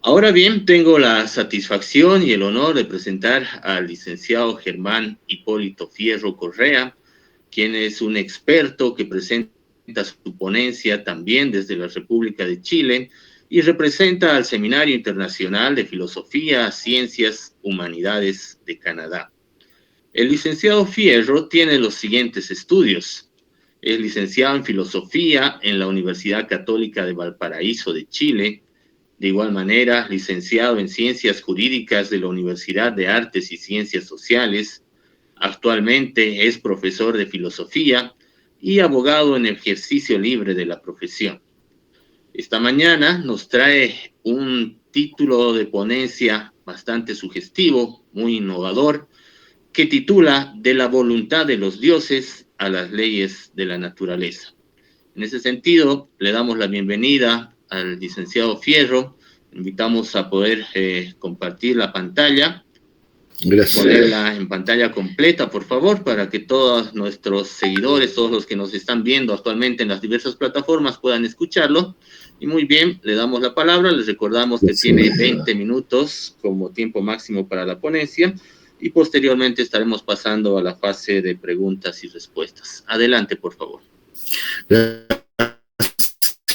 Ahora bien, tengo la satisfacción y el honor de presentar al licenciado Germán Hipólito Fierro Correa, quien es un experto que presenta su ponencia también desde la República de Chile y representa al Seminario Internacional de Filosofía, Ciencias, Humanidades de Canadá. El licenciado Fierro tiene los siguientes estudios. Es licenciado en Filosofía en la Universidad Católica de Valparaíso de Chile. De igual manera, licenciado en Ciencias Jurídicas de la Universidad de Artes y Ciencias Sociales. Actualmente es profesor de filosofía y abogado en ejercicio libre de la profesión. Esta mañana nos trae un título de ponencia bastante sugestivo, muy innovador, que titula De la voluntad de los dioses a las leyes de la naturaleza. En ese sentido, le damos la bienvenida al licenciado Fierro. Invitamos a poder compartir la pantalla. Gracias. Ponerla en pantalla completa, por favor, para que todos nuestros seguidores, todos los que nos están viendo actualmente en las diversas plataformas puedan escucharlo. Y muy bien, le damos la palabra. Les recordamos que tiene 20 minutos como tiempo máximo para la ponencia y posteriormente estaremos pasando a la fase de preguntas y respuestas. Adelante, por favor.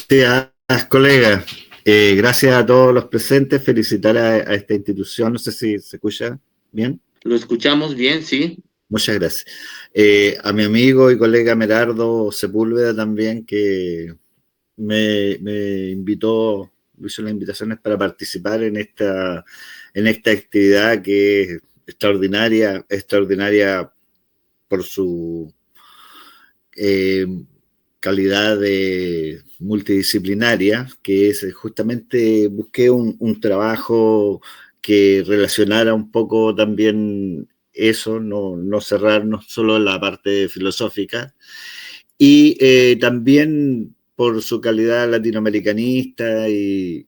Gracias, colega. Gracias a todos los presentes. Felicitar a esta institución. No sé si se escucha bien. Lo escuchamos bien, sí. Muchas gracias. A mi amigo y colega Merardo Sepúlveda también, que me invitó, hizo las invitaciones para participar en esta actividad que es extraordinaria por su calidad de multidisciplinaria, que es justamente busqué un trabajo que relacionara un poco también eso, no cerrarnos solo en la parte filosófica, y también por su calidad latinoamericanista y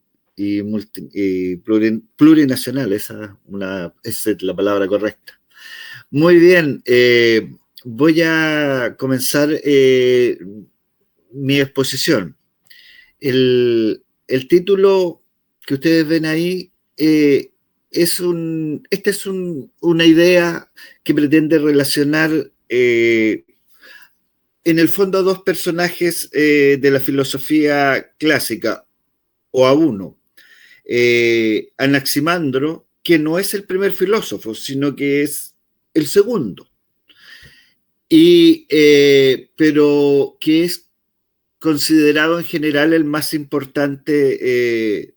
plurinacional, esa es la palabra correcta. Muy bien, voy a comenzar mi exposición. El título que ustedes ven ahí es una idea que pretende relacionar en el fondo a dos personajes de la filosofía clásica, o a uno. Anaximandro, que no es el primer filósofo, sino que es el segundo, pero que es considerado en general el más importante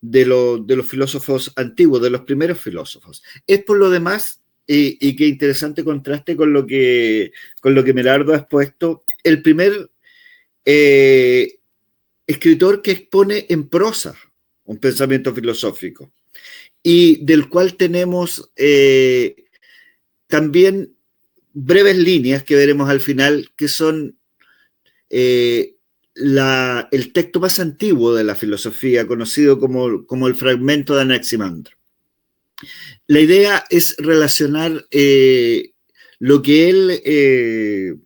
de los filósofos antiguos, de los primeros filósofos. Es por lo demás, y qué interesante contraste con lo que Merardo ha expuesto, el primer escritor que expone en prosa un pensamiento filosófico, y del cual tenemos también breves líneas que veremos al final, que son el texto más antiguo de la filosofía, conocido como el fragmento de Anaximandro. La idea es relacionar lo que él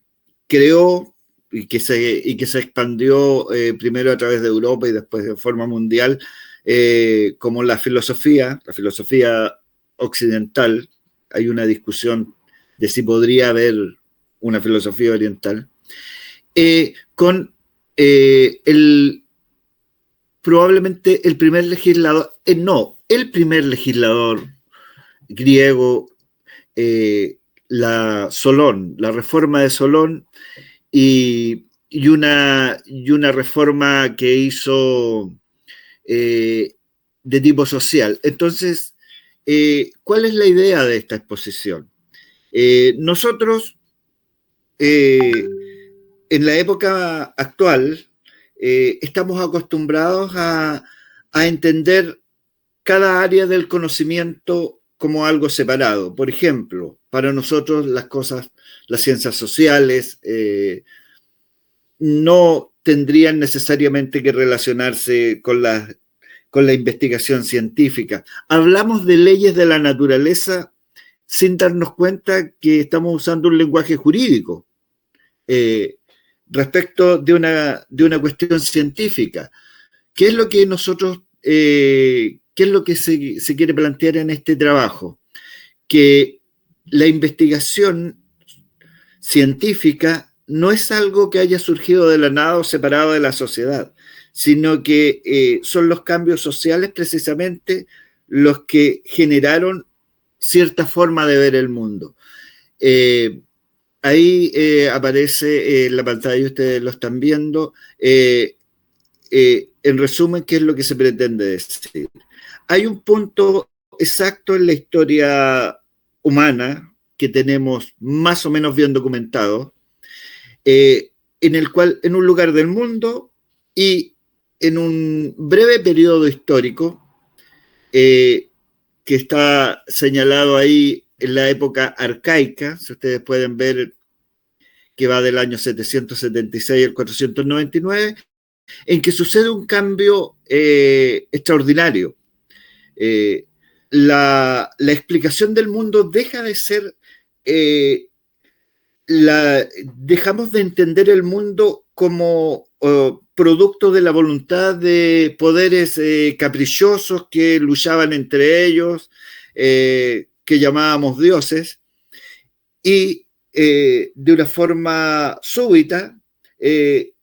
creó y que se expandió primero a través de Europa y después de forma mundial, como la filosofía occidental. Hay una discusión de si podría haber una filosofía oriental, con probablemente el primer legislador, el primer legislador griego, Solón, la reforma de Solón, y una reforma que hizo de tipo social. Entonces, ¿cuál es la idea de esta exposición? Nosotros, en la época actual, estamos acostumbrados a entender cada área del conocimiento como algo separado. Por ejemplo, para nosotros las ciencias sociales, no tendrían necesariamente que relacionarse con la investigación científica. Hablamos de leyes de la naturaleza sin darnos cuenta que estamos usando un lenguaje jurídico respecto de una cuestión científica. ¿Qué es lo que nosotros ¿qué es lo que se quiere plantear en este trabajo? Que la investigación científica no es algo que haya surgido de la nada o separado de la sociedad, sino que son los cambios sociales precisamente los que generaron cierta forma de ver el mundo. Ahí aparece en la pantalla, ustedes lo están viendo, en resumen, ¿qué es lo que se pretende decir? Hay un punto exacto en la historia humana que tenemos más o menos bien documentado, en el cual, en un lugar del mundo y en un breve periodo histórico, que está señalado ahí en la época arcaica, si ustedes pueden ver que va del año 776 al 499, en que sucede un cambio extraordinario. La explicación del mundo deja de ser, dejamos de entender el mundo como producto de la voluntad de poderes caprichosos que luchaban entre ellos, que llamábamos dioses, y de una forma súbita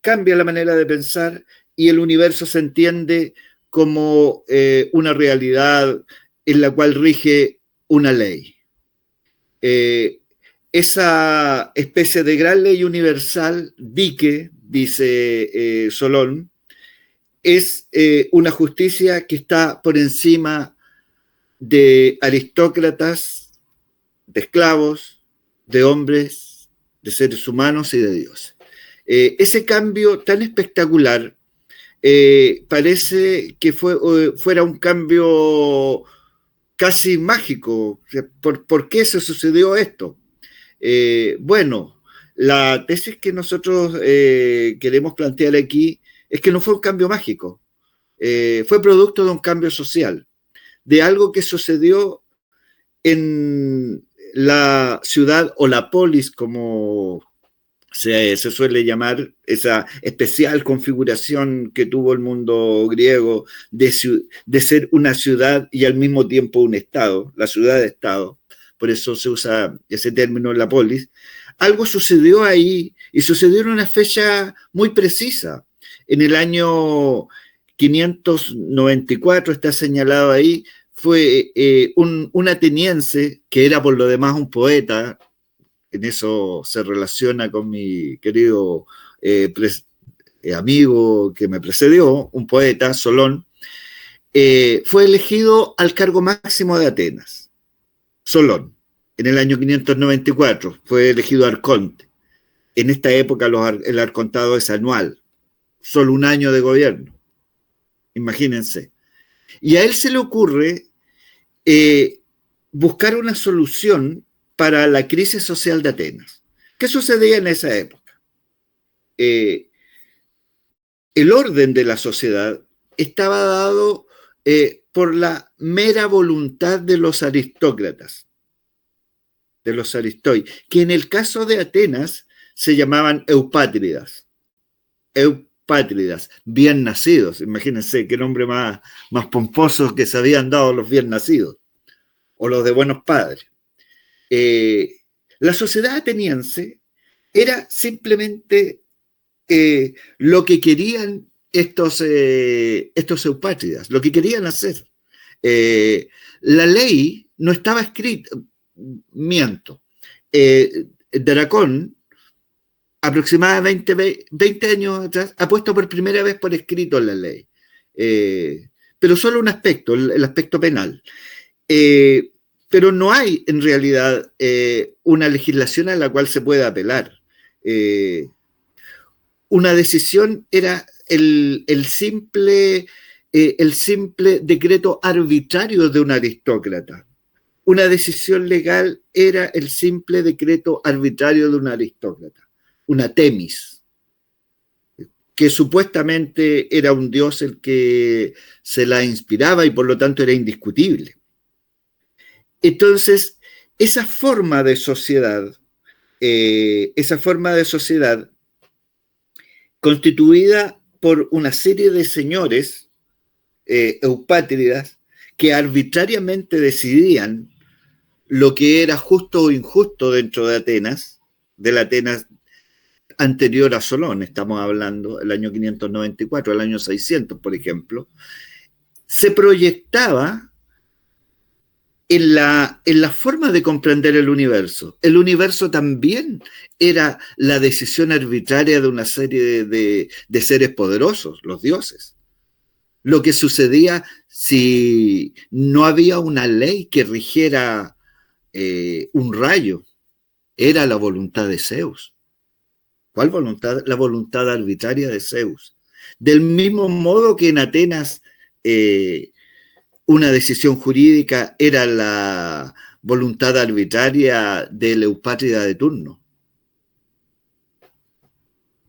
cambia la manera de pensar y el universo se entiende como una realidad en la cual rige una ley. Esa especie de gran ley universal, dique, dice Solón, es una justicia que está por encima de aristócratas, de esclavos, de hombres, de seres humanos y de Dios. Ese cambio tan espectacular parece que fuera un cambio casi mágico. ¿Por qué se sucedió esto? Bueno, la tesis que nosotros queremos plantear aquí es que no fue un cambio mágico, fue producto de un cambio social, de algo que sucedió en la ciudad o la polis, como se suele llamar, esa especial configuración que tuvo el mundo griego de ser una ciudad y al mismo tiempo un estado, la ciudad-estado. Por eso se usa ese término, la polis. Algo sucedió ahí y sucedió en una fecha muy precisa. En el año 594, está señalado ahí, fue un ateniense, que era por lo demás un poeta, en eso se relaciona con mi querido amigo que me precedió, un poeta, Solón, fue elegido al cargo máximo de Atenas. Solón, en el año 594, fue elegido arconte. En esta época el arcontado es anual, solo un año de gobierno, imagínense. Y a él se le ocurre buscar una solución para la crisis social de Atenas. ¿Qué sucedía en esa época? El orden de la sociedad estaba dado por la mera voluntad de los aristócratas, de los aristoi, que en el caso de Atenas se llamaban eupátridas. Eupátridas, bien nacidos. Imagínense qué nombre más pomposo que se habían dado los bien nacidos, o los de buenos padres. La sociedad ateniense era simplemente lo que querían estos eupátridas, lo que querían hacer. La ley no estaba escrita, miento. Dracón, aproximadamente 20 años atrás, ha puesto por primera vez por escrito la ley, pero solo un aspecto, el aspecto penal. Pero no hay en realidad una legislación a la cual se pueda apelar. Una decisión era el simple decreto arbitrario de un aristócrata. Una decisión legal era el simple decreto arbitrario de un aristócrata, una temis, que supuestamente era un dios el que se la inspiraba y por lo tanto era indiscutible. Entonces, esa forma de sociedad constituida por una serie de señores eupátridas que arbitrariamente decidían lo que era justo o injusto dentro de Atenas, de la Atenas anterior a Solón, estamos hablando el año 594, el año 600, por ejemplo, se proyectaba en la forma de comprender el universo. El universo también era la decisión arbitraria de una serie de seres poderosos, los dioses. Lo que sucedía si no había una ley que rigiera un rayo, era la voluntad de Zeus. ¿Cuál voluntad? La voluntad arbitraria de Zeus. Del mismo modo que en Atenas una decisión jurídica era la voluntad arbitraria de Eupátrida de turno.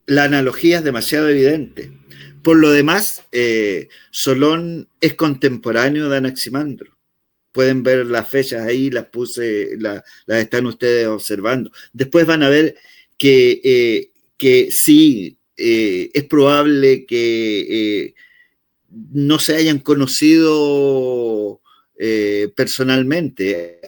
La analogía es demasiado evidente. Por lo demás, Solón es contemporáneo de Anaximandro. Pueden ver las fechas ahí, las puse, las están ustedes observando. Después van a ver que sí, es probable que no se hayan conocido personalmente.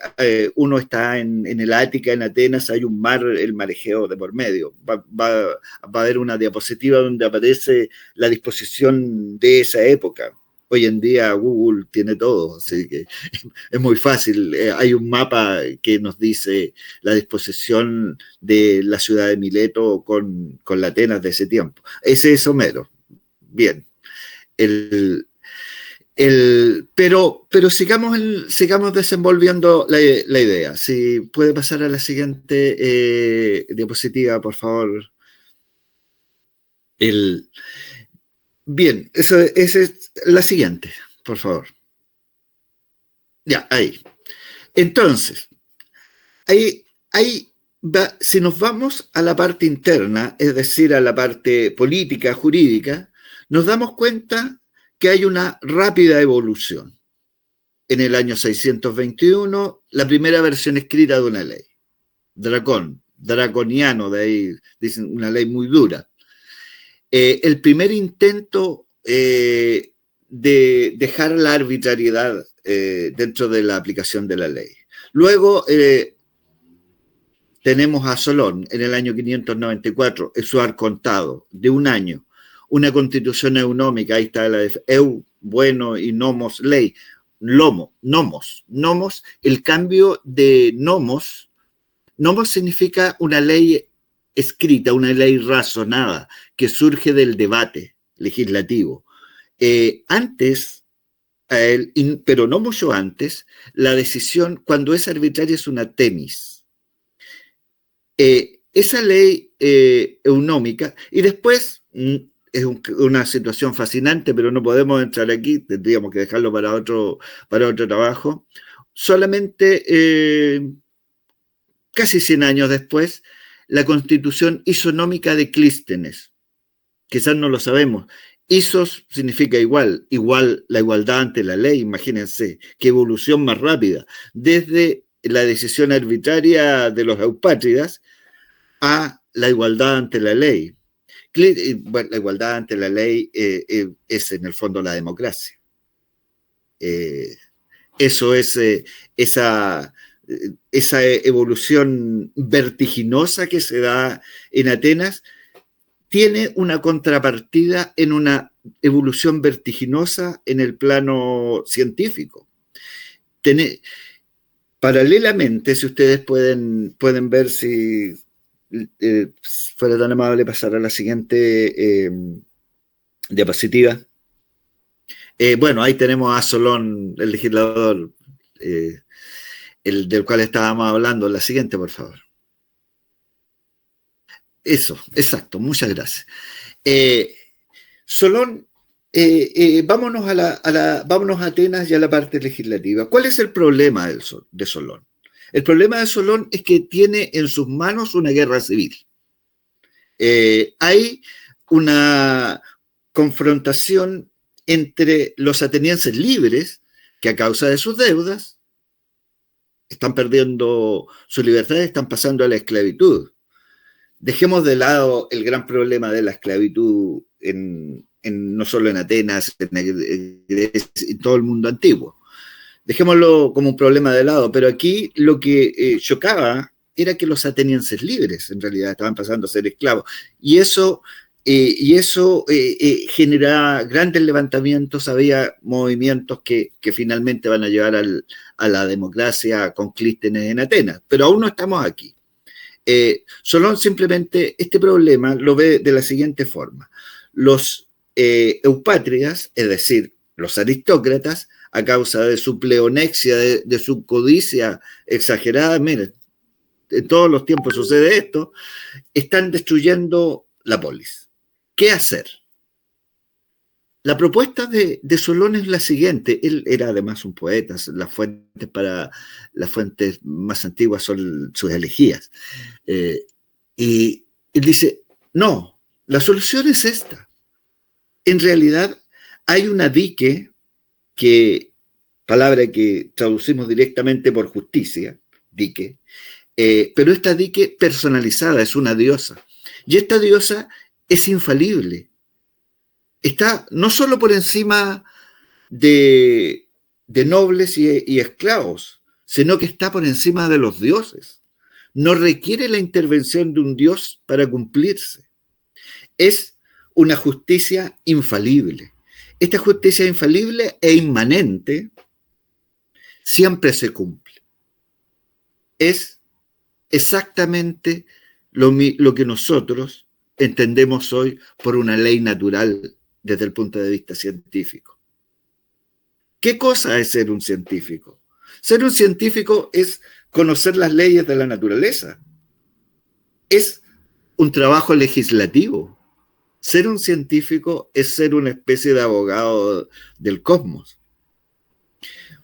Uno está en el Ática, en Atenas, hay un mar, el mar Egeo de por medio. Va a haber una diapositiva donde aparece la disposición de esa época. Hoy en día Google tiene todo, así que es muy fácil. Hay un mapa que nos dice la disposición de la ciudad de Mileto con la Atenas de ese tiempo. Ese es Homero. Bien. Pero sigamos desenvolviendo la idea. Si puede pasar a la siguiente diapositiva, por favor. Bien, esa es la siguiente, por favor. Ya, ahí. Entonces, ahí si nos vamos a la parte interna, es decir, a la parte política, jurídica, nos damos cuenta que hay una rápida evolución. En el año 621, la primera versión escrita de una ley. Draconiano, de ahí dicen una ley muy dura. El primer intento de dejar la arbitrariedad dentro de la aplicación de la ley. Luego tenemos a Solón en el año 594, en su arcontado de un año, una constitución eunómica, ahí está la de eu, bueno, y nomos, ley, nomos, el cambio de nomos significa una ley escrita, una ley razonada, que surge del debate legislativo. Antes, pero no mucho antes, la decisión, cuando es arbitraria, es una temis. Esa ley eunómica, y después es una situación fascinante, pero no podemos entrar aquí, tendríamos que dejarlo para otro trabajo. Solamente casi 100 años después, la Constitución isonómica de Clístenes. Quizás no lo sabemos. Isos significa igual la igualdad ante la ley, imagínense, qué evolución más rápida, desde la decisión arbitraria de los eupátridas a la igualdad ante la ley. Bueno, la igualdad ante la ley es en el fondo la democracia. Eso es esa evolución vertiginosa que se da en Atenas, tiene una contrapartida en una evolución vertiginosa en el plano científico. Paralelamente, si ustedes pueden ver, si fuera tan amable pasar a la siguiente diapositiva. Bueno, ahí tenemos a Solón, el legislador, el del cual estábamos hablando. La siguiente, por favor. Eso, exacto, muchas gracias. Solón, vámonos vámonos a Atenas y a la parte legislativa. ¿Cuál es el problema de Solón? El problema de Solón es que tiene en sus manos una guerra civil. Hay una confrontación entre los atenienses libres, que a causa de sus deudas están perdiendo su libertad y están pasando a la esclavitud. Dejemos de lado el gran problema de la esclavitud no solo en Atenas, en todo el mundo antiguo. dejémoslo como un problema de lado, pero aquí lo que chocaba era que los atenienses libres en realidad estaban pasando a ser esclavos. Y eso generaba grandes levantamientos, había movimientos que finalmente van a llevar a la democracia con Clístenes en Atenas. Pero aún no estamos aquí. Solón simplemente este problema lo ve de la siguiente forma. Los eupátridas, es decir, los aristócratas, a causa de su pleonexia, de su codicia exagerada, miren, en todos los tiempos sucede esto, están destruyendo la polis. ¿Qué hacer? La propuesta de Solón es la siguiente. Él era además un poeta. Las fuentes más antiguas son sus elegías. Y él dice, no, la solución es esta. En realidad hay una dique, palabra que traducimos directamente por justicia, dique, pero esta dique personalizada es una diosa. Y esta diosa es infalible. Está no solo por encima de nobles y esclavos, sino que está por encima de los dioses. No requiere la intervención de un dios para cumplirse. Es una justicia infalible. Esta justicia infalible e inmanente siempre se cumple. Es exactamente lo que nosotros entendemos hoy por una ley natural desde el punto de vista científico. ¿Qué cosa es ser un científico? Ser un científico es conocer las leyes de la naturaleza. Es un trabajo legislativo. Ser un científico es ser una especie de abogado del cosmos.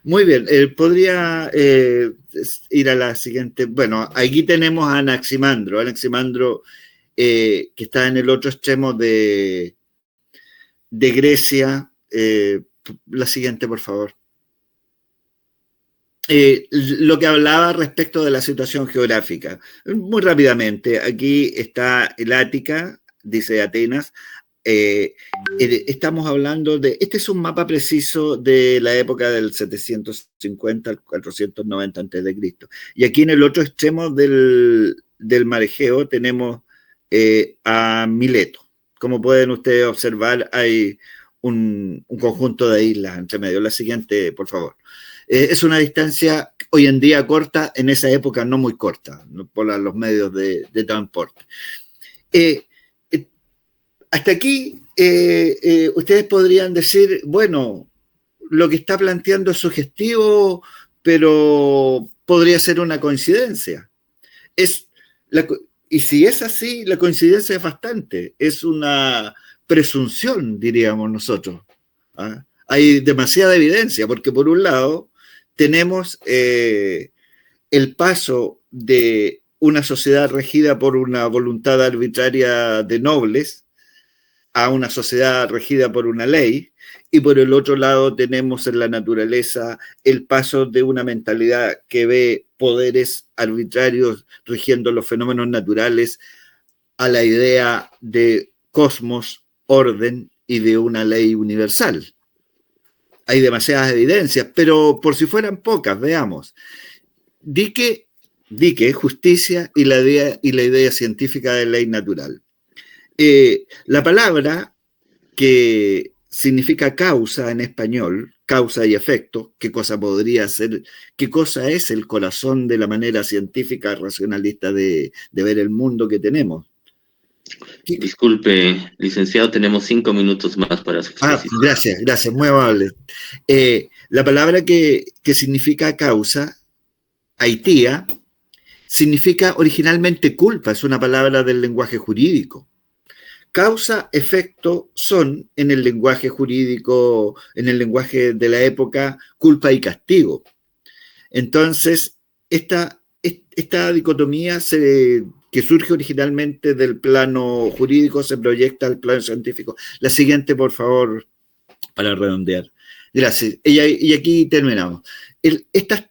Muy bien, podría ir a la siguiente. Bueno, aquí tenemos a Anaximandro. Anaximandro, que está en el otro extremo de Grecia. La siguiente, por favor. Lo que hablaba respecto de la situación geográfica. Muy rápidamente, aquí está el Ática, dice Atenas. Estamos hablando de, este es un mapa preciso de la época del 750 al 490 a.C. Y aquí en el otro extremo del mar Egeo tenemos a Mileto. Como pueden ustedes observar, hay un conjunto de islas entre medio. La siguiente, por favor. Es una distancia hoy en día corta, en esa época no muy corta, por los medios de transporte. Hasta aquí, ustedes podrían decir, bueno, lo que está planteando es sugestivo, pero podría ser una coincidencia. Y si es así, la coincidencia es bastante, es una presunción, diríamos nosotros. ¿Ah? Hay demasiada evidencia, porque por un lado tenemos el paso de una sociedad regida por una voluntad arbitraria de nobles a una sociedad regida por una ley, y por el otro lado tenemos en la naturaleza el paso de una mentalidad que ve poderes arbitrarios rigiendo los fenómenos naturales a la idea de cosmos, orden y de una ley universal. Hay demasiadas evidencias, pero por si fueran pocas, veamos. Dique, justicia y la idea científica de ley natural. La palabra que significa causa en español, causa y efecto, qué cosa podría ser, qué cosa es el corazón de la manera científica racionalista de ver el mundo que tenemos. Disculpe, licenciado, tenemos 5 minutos más para su exposición. Gracias, muy amable. La palabra que significa causa, haitía, significa originalmente culpa, es una palabra del lenguaje jurídico. Causa, efecto son, en el lenguaje jurídico, en el lenguaje de la época, culpa y castigo. Entonces, esta dicotomía que surge originalmente del plano jurídico se proyecta al plano científico. La siguiente, por favor, para redondear. Gracias. Y aquí terminamos. Estas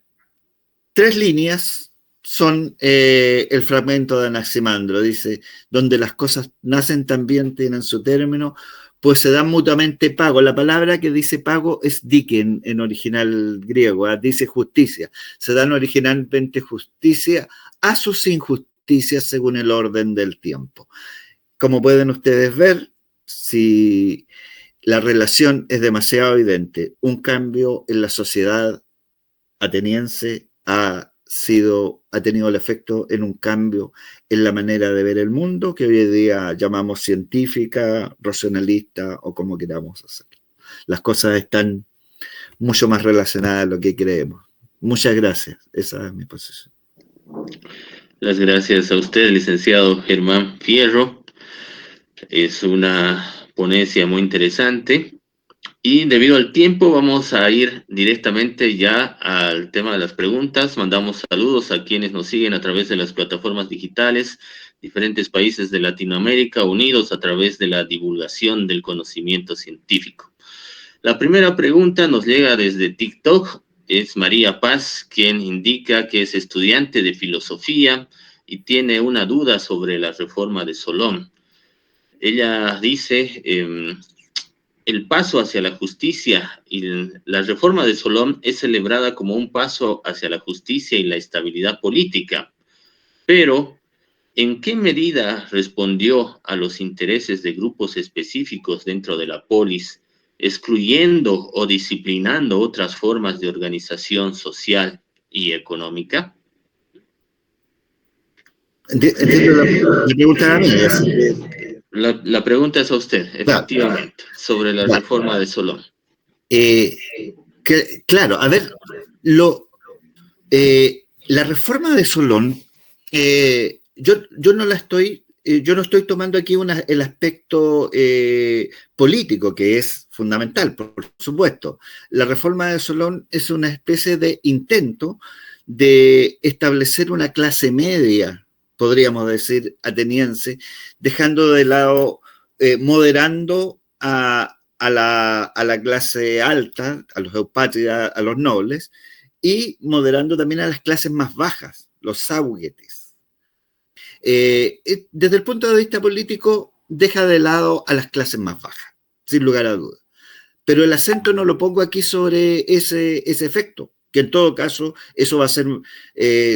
3 líneas son el fragmento de Anaximandro, dice, donde las cosas nacen también tienen su término, pues se dan mutuamente pago. La palabra que dice pago es dike en original griego, dice justicia. Se dan originalmente justicia a sus injusticias según el orden del tiempo. Como pueden ustedes ver, si la relación es demasiado evidente, un cambio en la sociedad ateniense ha tenido el efecto en un cambio en la manera de ver el mundo que hoy día llamamos científica, racionalista o como queramos hacerlo. Las cosas están mucho más relacionadas a lo que creemos. Muchas gracias. Esa es mi posición. Las gracias a usted, licenciado Germán Fierro. Es una ponencia muy interesante. Y debido al tiempo vamos a ir directamente ya al tema de las preguntas. Mandamos saludos a quienes nos siguen a través de las plataformas digitales, diferentes países de Latinoamérica unidos a través de la divulgación del conocimiento científico. La primera pregunta nos llega desde TikTok. Es María Paz, quien indica que es estudiante de filosofía y tiene una duda sobre la reforma de Solón. Ella dice... el paso hacia la justicia y la reforma de Solón es celebrada como un paso hacia la justicia y la estabilidad política, pero ¿en qué medida respondió a los intereses de grupos específicos dentro de la polis, excluyendo o disciplinando otras formas de organización social y económica? Entiendo la pregunta a mí, así que... La pregunta es a usted, efectivamente, sobre la reforma de Solón. Claro, a ver, la reforma de Solón, yo no estoy tomando aquí el aspecto político, que es fundamental, por supuesto. La reforma de Solón es una especie de intento de establecer una clase media, podríamos decir, ateniense, dejando de lado, moderando a la clase alta, a los eupátridas, a los nobles, y moderando también a las clases más bajas, los sauguetes. Desde el punto de vista político, deja de lado a las clases más bajas, sin lugar a dudas. Pero el acento no lo pongo aquí sobre ese efecto, que en todo caso eso va a ser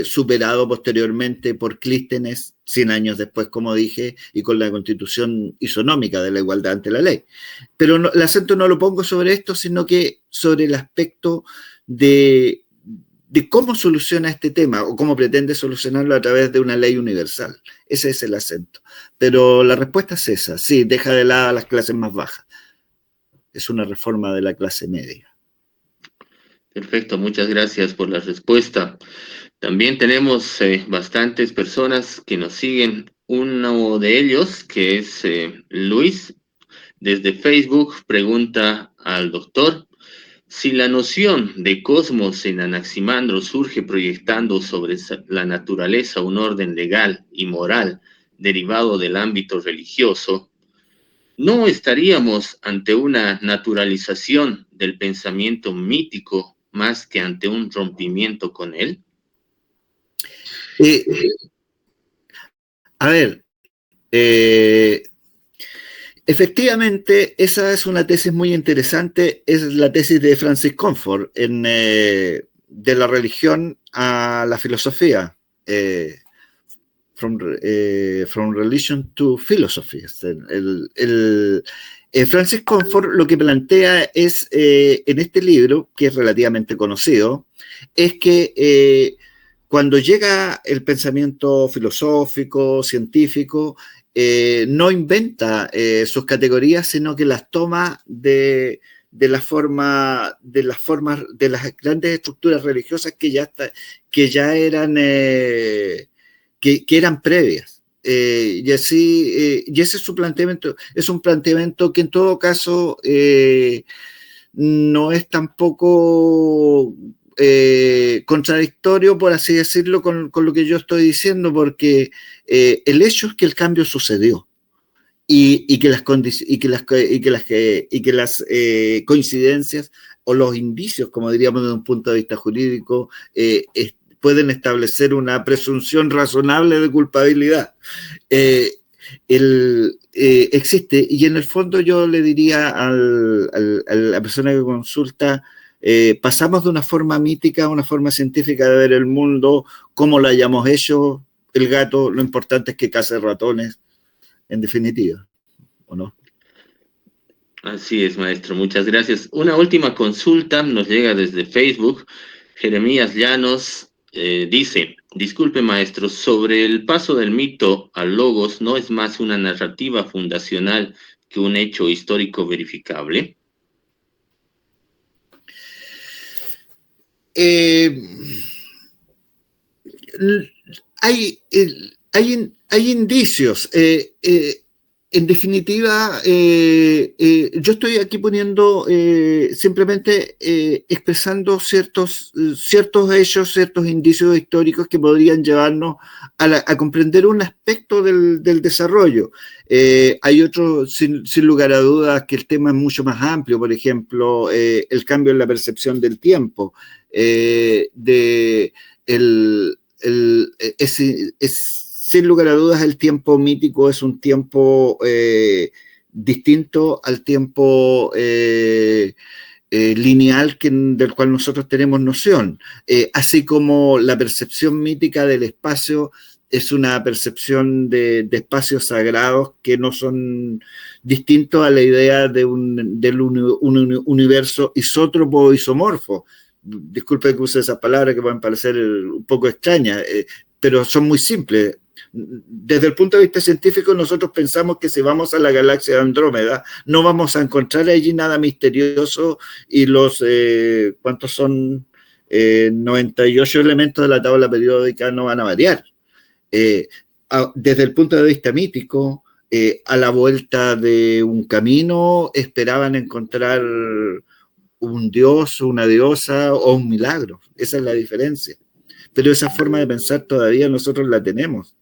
superado posteriormente por Clístenes 100 años después, como dije, y con la constitución isonómica de la igualdad ante la ley. Pero el acento no lo pongo sobre esto, sino que sobre el aspecto de cómo soluciona este tema o cómo pretende solucionarlo a través de una ley universal. Ese es el acento. Pero la respuesta es esa, sí, deja de lado a las clases más bajas. Es una reforma de la clase media. Perfecto, muchas gracias por la respuesta. También tenemos bastantes personas que nos siguen. Uno de ellos, que es Luis, desde Facebook, pregunta al doctor si la noción de cosmos en Anaximandro surge proyectando sobre la naturaleza un orden legal y moral derivado del ámbito religioso. ¿No estaríamos ante una naturalización del pensamiento mítico más que ante un rompimiento con él? A ver, efectivamente, esa es una tesis muy interesante, es la tesis de Francis Comfort, de la religión a la filosofía, from religion to philosophy. Francis Comfort lo que plantea es, en este libro, que es relativamente conocido, es que cuando llega el pensamiento filosófico, científico, no inventa sus categorías, sino que las toma de las grandes estructuras religiosas que ya eran que eran previas. Y ese es su planteamiento, es un planteamiento que en todo caso no es tampoco contradictorio, por así decirlo, con lo que yo estoy diciendo, porque el hecho es que el cambio sucedió y que las coincidencias o los indicios, como diríamos desde un punto de vista jurídico, pueden establecer una presunción razonable de culpabilidad. existe, y en el fondo yo le diría a la persona que consulta, pasamos de una forma mítica a una forma científica de ver el mundo, cómo lo hayamos hecho, el gato, lo importante es que case ratones, en definitiva, ¿o no? Así es, maestro, muchas gracias. Una última consulta nos llega desde Facebook. Jeremías Llanos dice, disculpe maestro, sobre el paso del mito al logos, ¿no es más una narrativa fundacional que un hecho histórico verificable? Hay indicios. En definitiva, yo estoy aquí poniendo simplemente expresando ciertos hechos, ciertos indicios históricos que podrían llevarnos a comprender un aspecto del desarrollo. Hay otros, sin lugar a dudas, que el tema es mucho más amplio. Por ejemplo, el cambio en la percepción del tiempo, sin lugar a dudas, el tiempo mítico es un tiempo distinto al tiempo lineal del cual nosotros tenemos noción. Así como la percepción mítica del espacio es una percepción de espacios sagrados que no son distintos a la idea de un universo isótropo o isomorfo. Disculpe que use esas palabras que pueden parecer un poco extrañas, pero son muy simples. Desde el punto de vista científico, nosotros pensamos que si vamos a la galaxia de Andrómeda, no vamos a encontrar allí nada misterioso y los, ¿cuántos son? 98 elementos de la tabla periódica no van a variar. Desde el punto de vista mítico, a la vuelta de un camino esperaban encontrar un dios, una diosa o un milagro. Esa es la diferencia. Pero esa forma de pensar todavía nosotros la tenemos.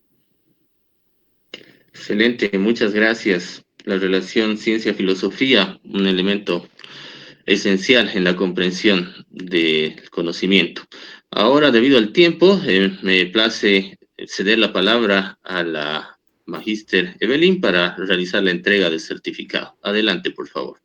Excelente, muchas gracias. La relación ciencia-filosofía, un elemento esencial en la comprensión del conocimiento. Ahora, debido al tiempo, me place ceder la palabra a la magíster Evelyn para realizar la entrega del certificado. Adelante, por favor.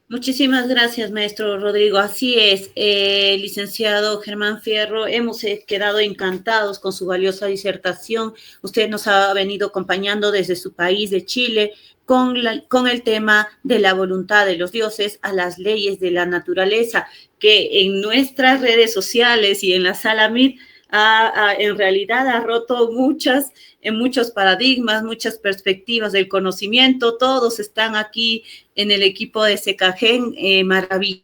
Muchísimas gracias, maestro Rodrigo. Así es, licenciado Germán Fierro, hemos quedado encantados con su valiosa disertación. Usted nos ha venido acompañando desde su país de Chile con el tema de la voluntad de los dioses a las leyes de la naturaleza, que en nuestras redes sociales y en la sala MIT en realidad ha roto muchos paradigmas, muchas perspectivas del conocimiento. Todos están aquí en el equipo de SECAGEN maravillados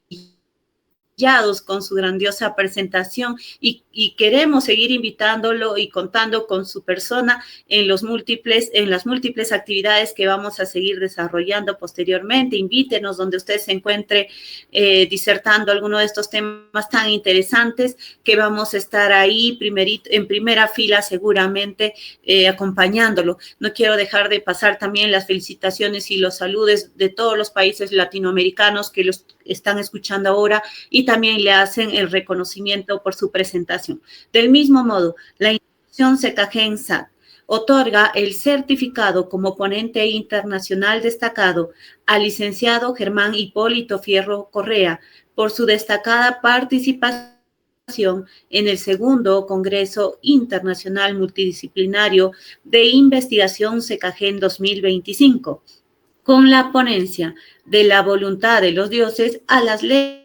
con su grandiosa presentación y queremos seguir invitándolo y contando con su persona en las múltiples actividades que vamos a seguir desarrollando posteriormente. Invítenos donde usted se encuentre disertando alguno de estos temas tan interesantes, que vamos a estar ahí en primera fila seguramente acompañándolo. No quiero dejar de pasar también las felicitaciones y los saludos de todos los países latinoamericanos que los están escuchando ahora y también le hacen el reconocimiento por su presentación. Del mismo modo, la institución SECAGEN SAT otorga el certificado como ponente internacional destacado al licenciado Germán Hipólito Fierro Correa por su destacada participación en el segundo Congreso Internacional Multidisciplinario de Investigación SECAGEN 2025, con la ponencia de la voluntad de los dioses a las leyes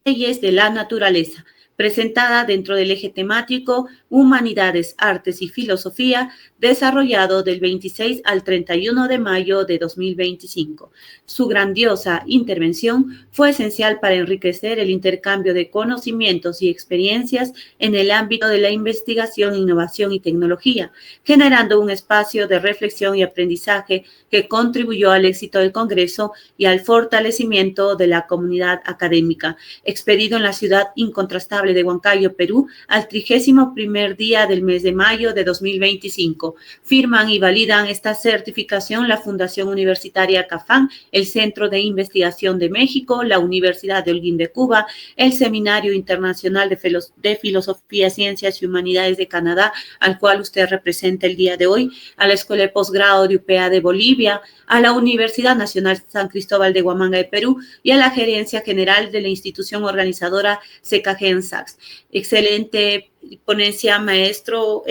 de la naturaleza, presentada dentro del eje temático Humanidades, Artes y Filosofía, desarrollado del 26 al 31 de mayo de 2025. Su grandiosa intervención fue esencial para enriquecer el intercambio de conocimientos y experiencias en el ámbito de la investigación, innovación y tecnología, generando un espacio de reflexión y aprendizaje que contribuyó al éxito del Congreso y al fortalecimiento de la comunidad académica, expedido en la ciudad incontrastable Cristóbal de Huancayo, Perú, al 31º día del mes de mayo de 2025. Firman y validan esta certificación la Fundación Universitaria CAFAN, el Centro de Investigación de México, la Universidad de Holguín de Cuba, el Seminario Internacional de Filosofía, Ciencias y Humanidades de Canadá, al cual usted representa el día de hoy, a la Escuela de Posgrado de UPA de Bolivia, a la Universidad Nacional San Cristóbal de Huamanga de Perú y a la Gerencia General de la institución organizadora CKGenSACS. Excelente ponencia, maestro,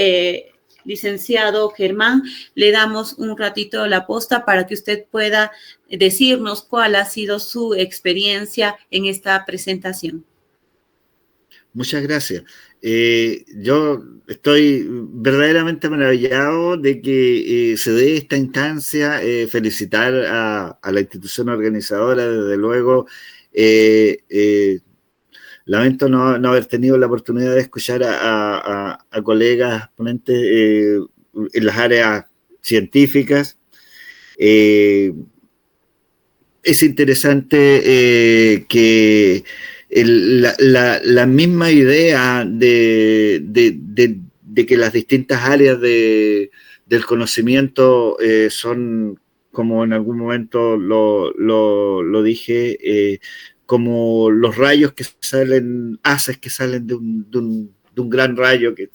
licenciado Germán. Le damos un ratito la posta para que usted pueda decirnos cuál ha sido su experiencia en esta presentación. Muchas gracias. Yo estoy verdaderamente maravillado de que se dé esta instancia, felicitar a la institución organizadora, desde luego. Lamento no haber tenido la oportunidad de escuchar a colegas ponentes en las áreas científicas. Es interesante que la misma idea de que las distintas áreas del conocimiento son, como en algún momento lo dije, como los rayos que salen, haces que salen de un gran rayo que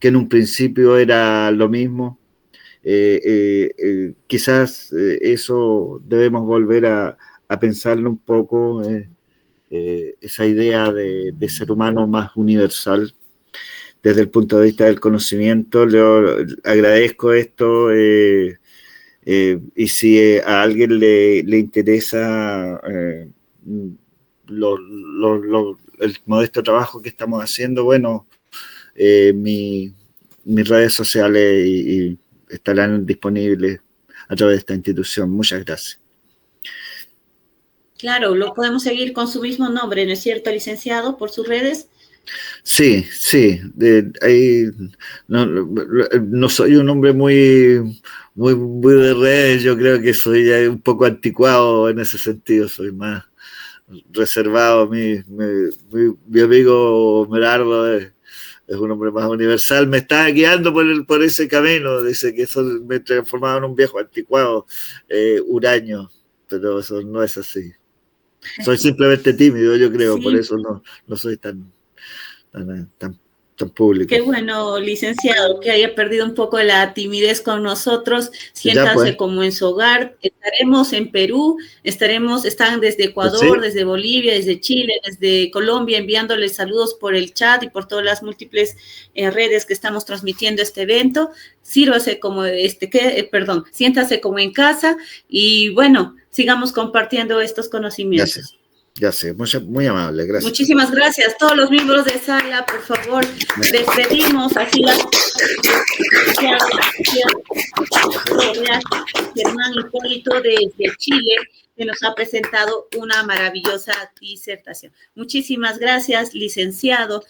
en un principio era lo mismo. Quizás eso debemos volver a pensarlo un poco, esa idea de ser humano más universal desde el punto de vista del conocimiento. Yo agradezco esto, y si a alguien le interesa el modesto trabajo que estamos haciendo, bueno, mis redes sociales y estarán disponibles a través de esta institución. Muchas gracias. Claro, lo podemos seguir con su mismo nombre, ¿no es cierto, licenciado, por sus redes? Sí. No soy un hombre muy de redes. Yo creo que soy ya un poco anticuado en ese sentido. Soy más reservado. Mi amigo Merardo es un hombre más universal. Me está guiando por ese camino. Dice que eso me transformaba en un viejo anticuado, huraño, pero eso no es así. Soy simplemente tímido, yo creo, sí. Por eso no soy tan público. Qué bueno, licenciado, que haya perdido un poco la timidez con nosotros. Siéntase pues como en su hogar. Estaremos en Perú, están desde Ecuador, desde Bolivia, desde Chile, desde Colombia, enviándoles saludos por el chat y por todas las múltiples redes que estamos transmitiendo este evento. Sírvase como siéntase como en casa y bueno, sigamos compartiendo estos conocimientos. Ya sé, muy amable, gracias. Muchísimas gracias. Todos los miembros de sala, por favor, despedimos así Germán Hipólito desde Chile, que nos ha presentado una maravillosa disertación. Muchísimas gracias, licenciado.